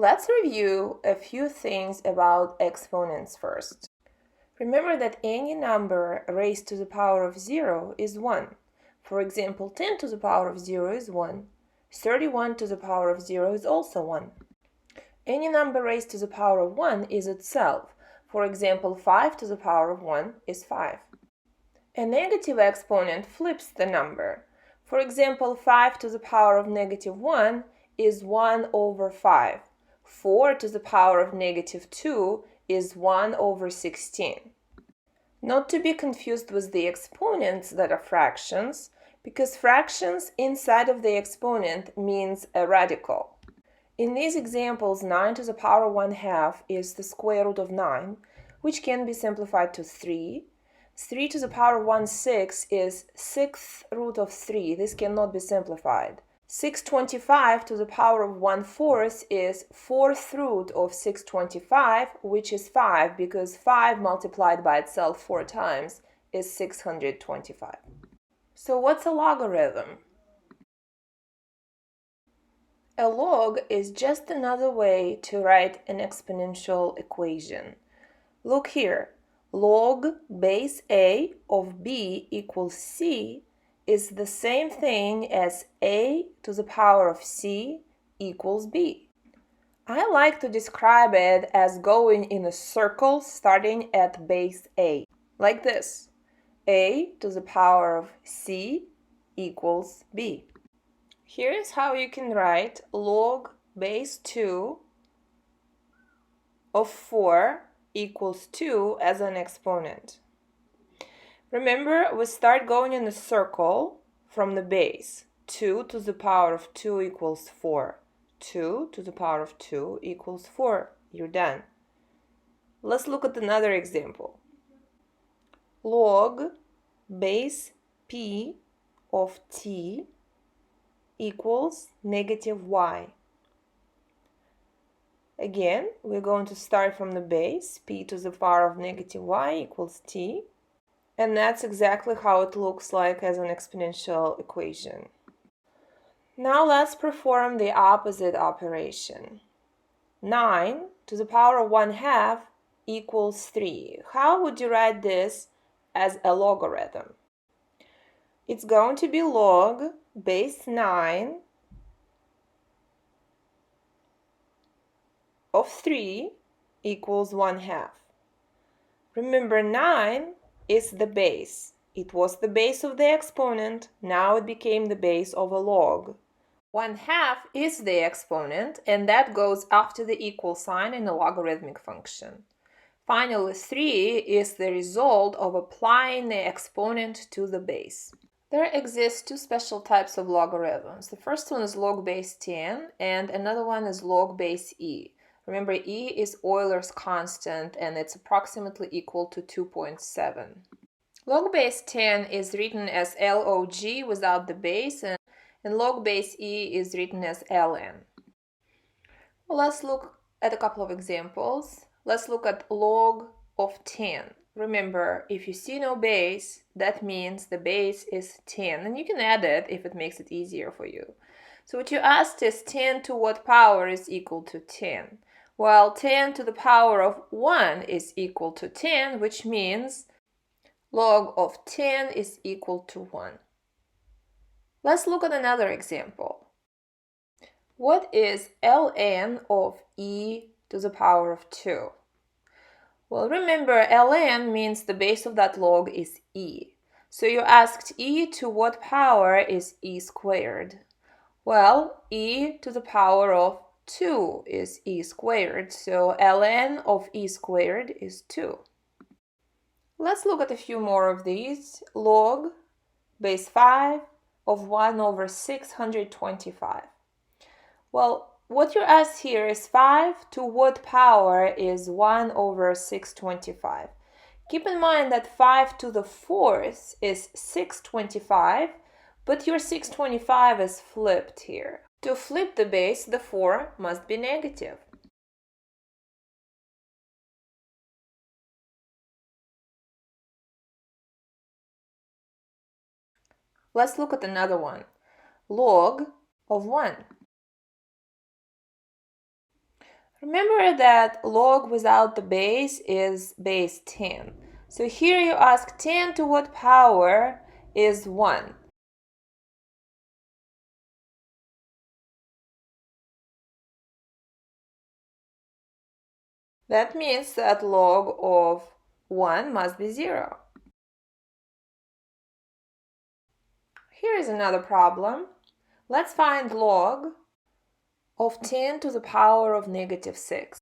Let's review a few things about exponents first. Remember that any number raised to the power of 0 is 1. For example, 10 to the power of 0 is 1. 31 to the power of 0 is also 1. Any number raised to the power of 1 is itself. For example, 5 to the power of 1 is 5. A negative exponent flips the number. For example, 5 to the power of negative 1 is 1 over 5. 4 to the power of negative 2 is 1 over 16. Not to be confused with the exponents that are fractions, because fractions inside of the exponent means a radical. In these examples, 9 to the power 1/2 is the square root of 9, which can be simplified to 3. 3 to the power 1/6 is 6th root of 3. This cannot be simplified. 625 to the power of 1/4 is 4th root of 625, which is 5, because 5 multiplied by itself 4 times is 625. So what's a logarithm? A log is just another way to write an exponential equation. Look here. Log base a of b equals c is the same thing as a to the power of c equals b. I like to describe it as going in a circle starting at base a, like this. A to the power of c equals b. Here is how you can write log base 2 of 4 equals 2 as an exponent. Remember, we start going in a circle from the base. 2 to the power of 2 equals 4. 2 to the power of 2 equals 4. You're done. Let's look at another example. Log base p of t equals negative y. Again, we're going to start from the base, p to the power of negative y equals t, and that's exactly how it looks like as an exponential equation. Now let's perform the opposite operation. 9 to the power of 1/2 equals 3. How would you write this as a logarithm? It's going to be log base 9 of 3 equals 1/2. Remember, 9 is the base. It was the base of the exponent. Now it became the base of a log. 1/2 is the exponent, and that goes after the equal sign in a logarithmic function. Finally, 3 is the result of applying the exponent to the base. There exist two special types of logarithms. The first one is log base 10, and another one is log base e. Remember, e is Euler's constant, and it's approximately equal to 2.7. Log base 10 is written as log without the base, and log base e is written as ln. Well, let's look at a couple of examples. Let's look at log of 10. Remember, if you see no base, that means the base is 10, and you can add it if it makes it easier for you. So what you asked is 10 to what power is equal to 10? Well, 10 to the power of 1 is equal to 10, which means log of 10 is equal to 1. Let's look at another example. What is ln of e to the power of 2? Well, remember, ln means the base of that log is e. So you asked e to what power is e squared? Well, e to the power of 2 is e squared, so ln of e squared is 2. Let's look at a few more of these. Log base 5 of 1 over 625. Well, what you're asked here is 5 to what power is 1 over 625. Keep in mind that 5 to the 4th is 625, but your 625 is flipped here. To flip the base, the 4 must be negative. Let's look at another one. Log of 1. Remember that log without the base is base 10. So here you ask 10 to what power is 1. That means that log of 1 must be 0. Here is another problem. Let's find log of 10 to the power of negative 6.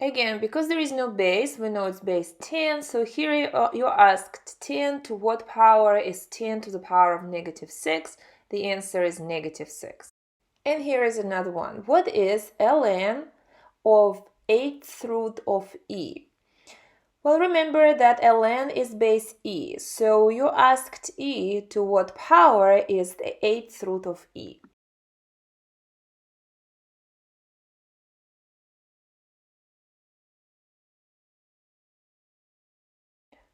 Again, because there is no base, we know it's base 10, so here you're asked 10 to what power is 10 to the power of negative 6? The answer is negative 6. And here is another one. What is ln of 8th root of e? Well, remember that ln is base e, so you asked e to what power is the 8th root of e.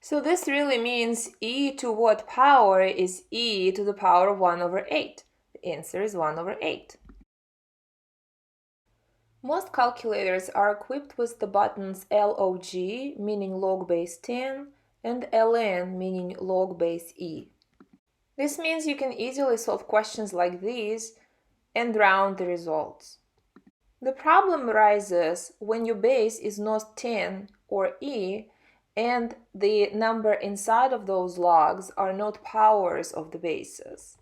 So this really means e to what power is e to the power of 1 over 8? The answer is 1 over 8. Most calculators are equipped with the buttons log, meaning log base 10, and ln, meaning log base e. This means you can easily solve questions like these and round the results. The problem arises when your base is not 10 or e, and the number inside of those logs are not powers of the bases.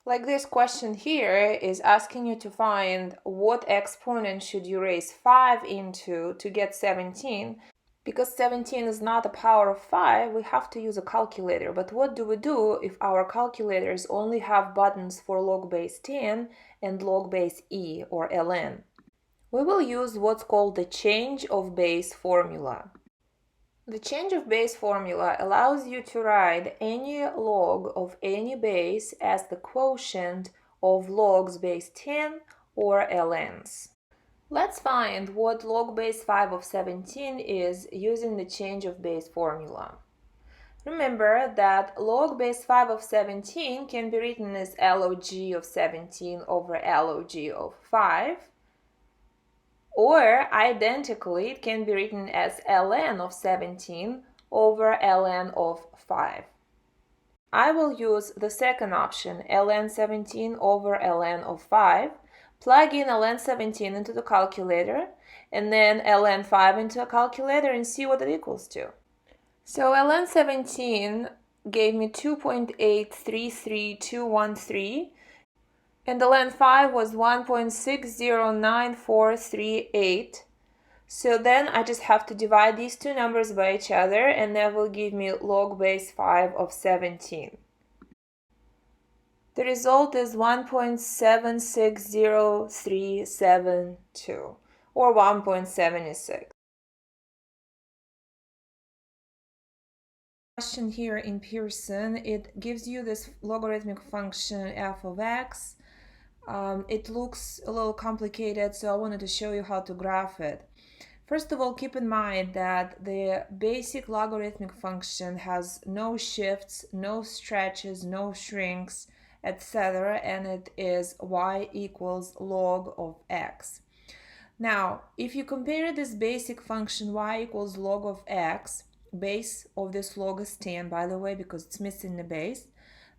Like this question here is asking you to find what exponent should you raise 5 into to get 17. Because 17 is not a power of 5, we have to use a calculator. But what do we do if our calculators only have buttons for log base 10 and log base e or ln? We will use what's called the change of base formula. The change of base formula allows you to write any log of any base as the quotient of logs base 10 or ln's. Let's find what log base 5 of 17 is using the change of base formula. Remember that log base 5 of 17 can be written as log of 17 over log of 5. Or, identically, it can be written as ln of 17 over ln of 5. I will use the second option, ln 17 over ln of 5. Plug in ln 17 into the calculator, and then ln 5 into a calculator and see what it equals to. So ln 17 gave me 2.833213. And the ln 5 was 1.609438. So then I just have to divide these two numbers by each other, and that will give me log base 5 of 17. The result is 1.760372, or 1.76. Question here in Pearson, it gives you this logarithmic function f of x. It looks a little complicated, so I wanted to show you how to graph it. First of all, keep in mind that the basic logarithmic function has no shifts, no stretches, no shrinks, etc., and it is y equals log of x. Now, if you compare this basic function y equals log of x, base of this log is 10, by the way, because it's missing the base,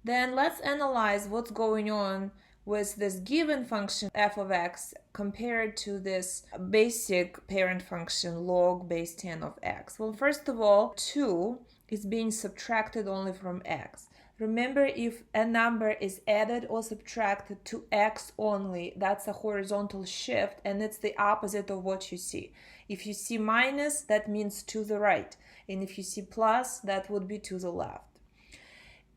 then let's analyze what's going on with this given function f of x compared to this basic parent function log base 10 of x. Well, first of all, 2 is being subtracted only from x. Remember, if a number is added or subtracted to x only, that's a horizontal shift, and it's the opposite of what you see. If you see minus, that means to the right, and if you see plus, that would be to the left.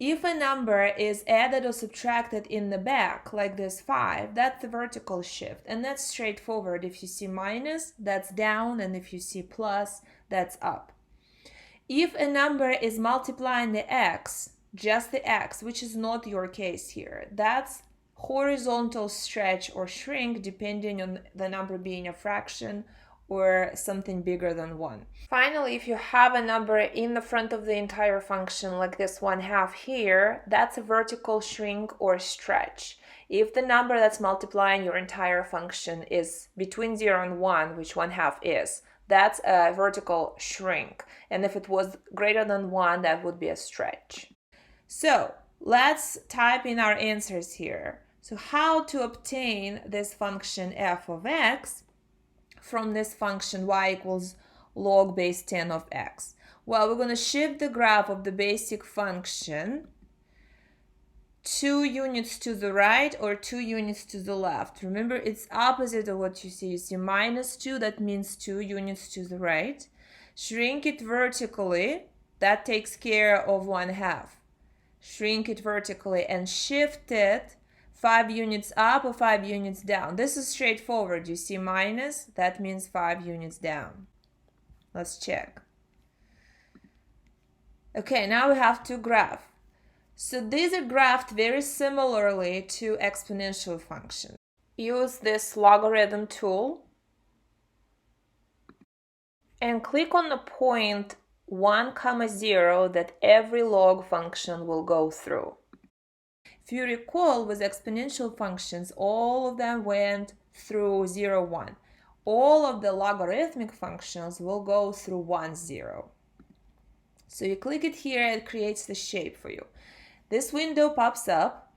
If a number is added or subtracted in the back, like this 5, that's the vertical shift, and that's straightforward. If you see minus, that's down, and if you see plus, that's up. If a number is multiplying the x, just the x, which is not your case here, that's horizontal stretch or shrink depending on the number being a fraction or something bigger than 1. Finally, if you have a number in the front of the entire function, like this 1/2 here, that's a vertical shrink or stretch. If the number that's multiplying your entire function is between 0 and 1, which 1/2 is, that's a vertical shrink. And if it was greater than 1, that would be a stretch. So let's type in our answers here. So how to obtain this function f of x from this function y equals log base 10 of x? Well, we're going to shift the graph of the basic function 2 units to the right or 2 units to the left. Remember, it's opposite of what you see. You see -2, that means 2 units to the right. Shrink it vertically, that takes care of 1/2. Shrink it vertically and shift it 5 units up or 5 units down. This is straightforward. You see minus, that means 5 units down. Let's check. Okay, now we have to graph. So these are graphed very similarly to exponential functions. Use this logarithm tool and click on the point 1, 0 that every log function will go through. If you recall, with exponential functions, all of them went through 0, 1. All of the logarithmic functions will go through 1, 0. So you click it here, it creates the shape for you. This window pops up.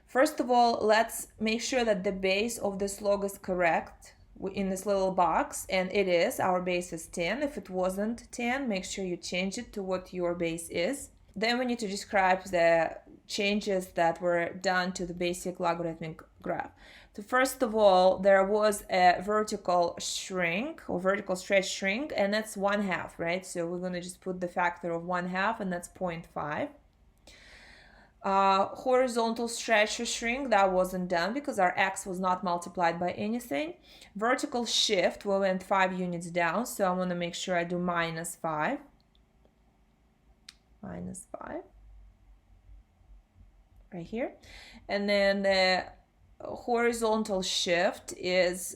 First of all, let's make sure that the base of this log is correct in this little box, and it is. Our base is 10. If it wasn't 10, make sure you change it to what your base is. Then we need to describe the changes that were done to the basic logarithmic graph. So first of all, there was a vertical shrink or vertical stretch shrink, and that's 1/2, right? So we're going to just put the factor of 1/2, and that's 0.5. Horizontal stretch or shrink, that wasn't done because our x was not multiplied by anything. Vertical shift, we went 5 units down, so I'm going to make sure I do -5. -5 right here. And then the horizontal shift is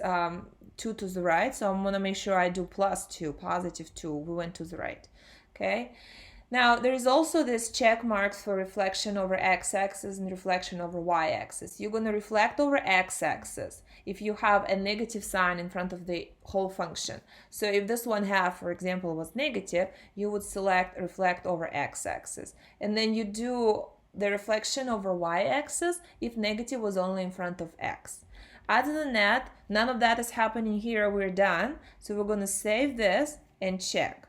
2 to the right, so I'm going to make sure I do +2, +2. We went to the right. Okay. Now, there is also this check marks for reflection over x-axis and reflection over y-axis. You're going to reflect over x-axis if you have a negative sign in front of the whole function. So if this 1/2, for example, was negative, you would select reflect over x-axis. And then you do the reflection over y-axis if negative was only in front of x. Other than that, none of that is happening here. We're done. So we're going to save this and check.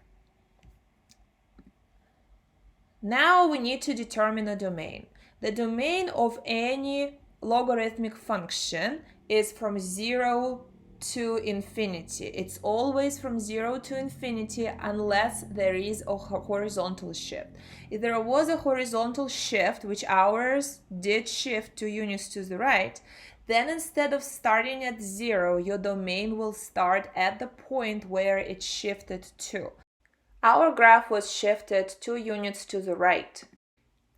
Now we need to determine a domain. The domain of any logarithmic function is from 0 to infinity. It's always from 0 to infinity unless there is a horizontal shift. If there was a horizontal shift, which ours did shift 2 units to the right, then instead of starting at 0, your domain will start at the point where it shifted to. Our graph was shifted 2 units to the right.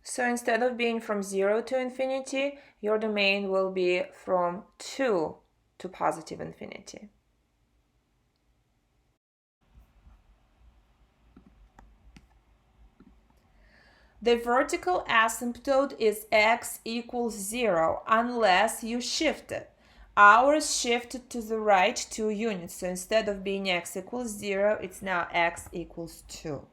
So instead of being from 0 to infinity, your domain will be from 2 to positive infinity. The vertical asymptote is x equals 0 unless you shift it. Ours shifted to the right 2 units, so instead of being x equals 0, it's now x equals 2.